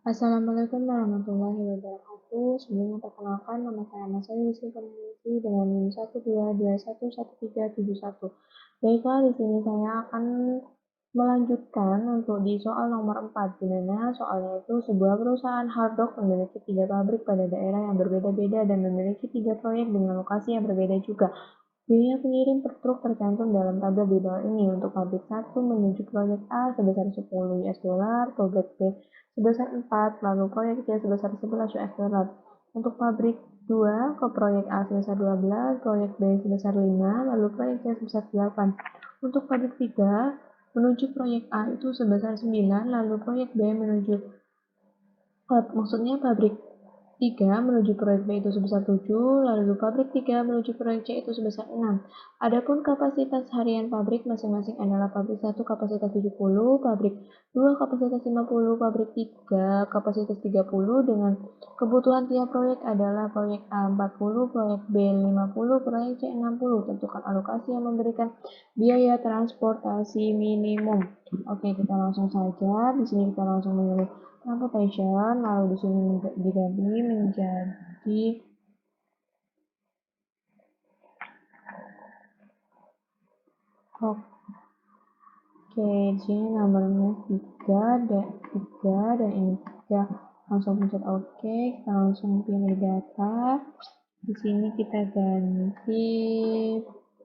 Assalamualaikum warahmatullahi wabarakatuh. Sebelumnya perkenalkan, nama saya Masai Yusuf Peneliti dengan NIM 122211371. Baiklah, di sini saya akan melanjutkan untuk di soal nomor 4, di mana soalnya itu sebuah perusahaan hard rock memiliki 3 pabrik pada daerah yang berbeda-beda dan memiliki 3 proyek dengan lokasi yang berbeda juga. Biaya pengirim per truk tercantum dalam tabel di bawah ini. Untuk pabrik 1 menuju proyek A sebesar 10 US dollar, proyek B sebesar 4, lalu proyek C sebesar 11 US dollar. Untuk pabrik 2 ke proyek A sebesar 12, proyek B sebesar 5, lalu proyek C sebesar 8. Untuk pabrik 3 menuju proyek A itu sebesar 9, lalu proyek B menuju pabrik 3 menuju proyek B itu sebesar 7, lalu pabrik 3 menuju proyek C itu sebesar 6. Adapun kapasitas harian pabrik masing-masing adalah pabrik 1 kapasitas 70, pabrik 2 kapasitas 50, pabrik 3 kapasitas 30 dengan kebutuhan tiap proyek adalah proyek A 40, proyek B 50, proyek C 60. Tentukan alokasi yang memberikan biaya transportasi minimum. Oke, kita langsung saja. Di sini kita langsung memilih transportation, lalu di sini diganti menjadi oke, di sini nomornya 3 dan ini 3. Langsung pencet oke, kita langsung pilih data. Di sini kita ganti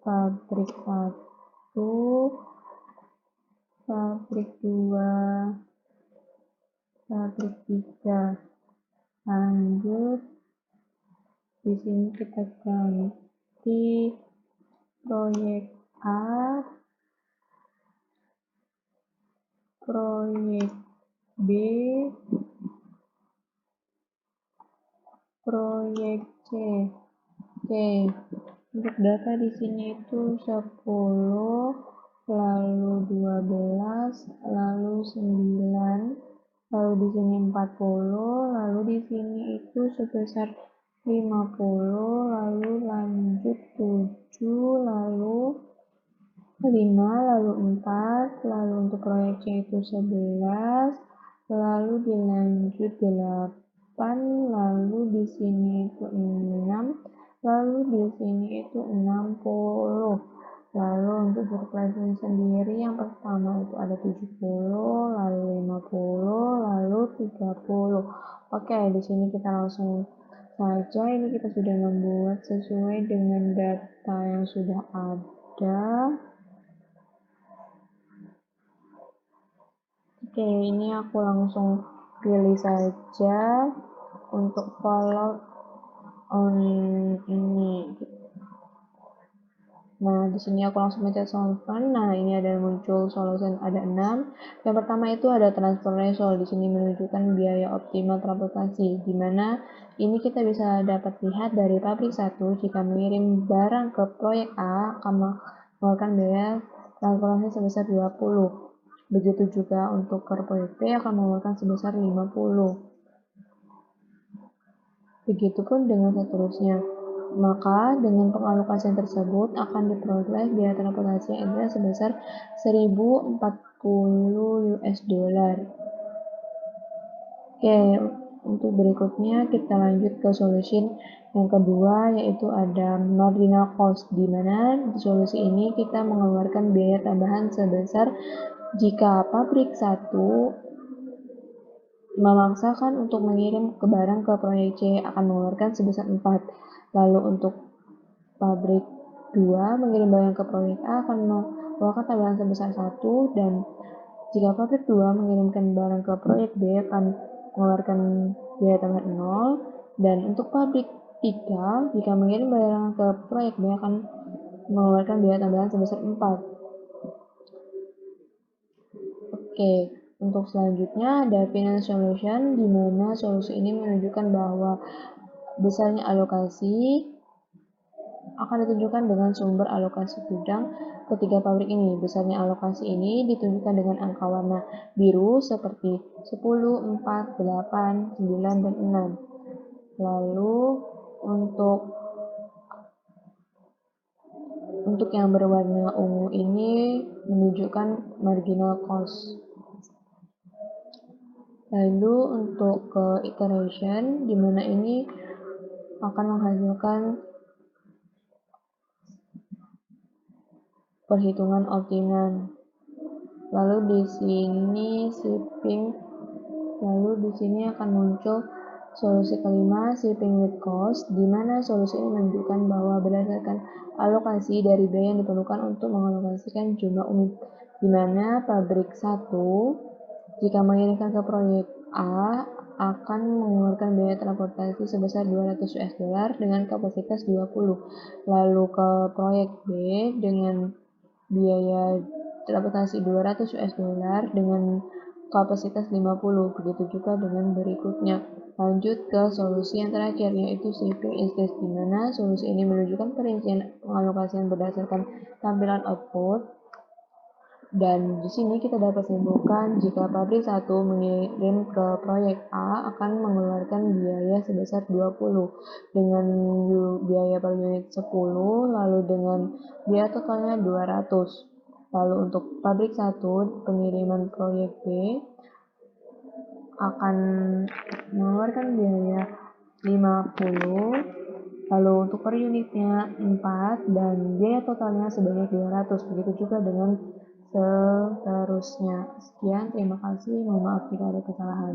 pabrik 1, pabrik 2, pabrik 3. Lanjut, di sini kita ganti proyek A, proyek B, proyek C. Oke, untuk data di sini itu 10, lalu 12, lalu 9, lalu di sini 40, lalu di sini itu sebesar 50, lalu lanjut 7, lalu 5, lalu 4, lalu untuk proyek C itu 11, lalu dilanjut 8, lalu di sini itu 6, lalu di sini itu 60. Lalu untuk surplusnya sendiri yang pertama itu ada 70, lalu 50, lalu 30. Oke, di sini kita langsung saja, ini kita sudah membuat sesuai dengan data yang sudah ada. Oke, ini aku langsung pilih saja untuk follow on ini. Nah, di sini aku langsung pencet solve. Nah, ini ada muncul solution ada 6. Yang pertama itu ada transfer ratio. Di sini menunjukkan biaya optimal transportasi, di mana ini kita bisa dapat lihat dari pabrik 1 jika mengirim barang ke proyek A akan mengeluarkan biaya transportasi sebesar 20. Begitu juga untuk ke proyek B akan mengeluarkan sebesar 50. Begitupun dengan seterusnya. Maka dengan pengalokasian tersebut akan diperoleh biaya transportasi yang ideal sebesar 1040 US dollar. Oke, untuk berikutnya kita lanjut ke solusi yang kedua, yaitu ada marginal cost, di mana di solusi ini kita mengeluarkan biaya tambahan sebesar jika pabrik 1 memaksakan untuk mengirim barang ke proyek C akan mengeluarkan sebesar 4. Lalu untuk pabrik 2 mengirim barang ke proyek A akan mengeluarkan tambahan sebesar 1, dan jika pabrik 2 mengirimkan barang ke proyek B akan mengeluarkan biaya tambahan 0, dan untuk pabrik 3 jika mengirim barang ke proyek B akan mengeluarkan biaya tambahan sebesar 4. Oke, untuk selanjutnya ada final solution, di mana solusi ini menunjukkan bahwa besarnya alokasi akan ditunjukkan dengan sumber alokasi gudang ketiga pabrik ini. Besarnya alokasi ini ditunjukkan dengan angka warna biru seperti 10, 4, 8, 9, dan 6. Lalu untuk yang berwarna ungu ini menunjukkan marginal cost. Lalu untuk ke iteration, di mana ini akan menghasilkan perhitungan optimum. Lalu di sini shipping, lalu di sini akan muncul solusi kelima, shipping with cost, di mana solusi ini menunjukkan bahwa berdasarkan alokasi dari biaya yang diperlukan untuk mengalokasikan jumlah unit, di mana pabrik 1 jika mengirimkan ke proyek A akan mengeluarkan biaya transportasi sebesar 200 US dollar dengan kapasitas 20. Lalu ke proyek B dengan biaya transportasi 200 US dollar dengan kapasitas 50. Begitu juga dengan berikutnya. Lanjut ke solusi yang terakhir, yaitu shipping is this, di mana solusi ini menunjukkan perincian pengalokasian berdasarkan tampilan output. Dan di sini kita dapat simpulkan jika pabrik 1 mengirim ke proyek A akan mengeluarkan biaya sebesar 20 dengan biaya per unit 10, lalu dengan biaya totalnya 200. Lalu untuk pabrik 1 pengiriman proyek B akan mengeluarkan biaya 50, lalu untuk per unitnya 4 dan biaya totalnya sebanyak 200. Begitu juga dengan seterusnya. Sekian, terima kasih. Mohon maaf jika ada kesalahan.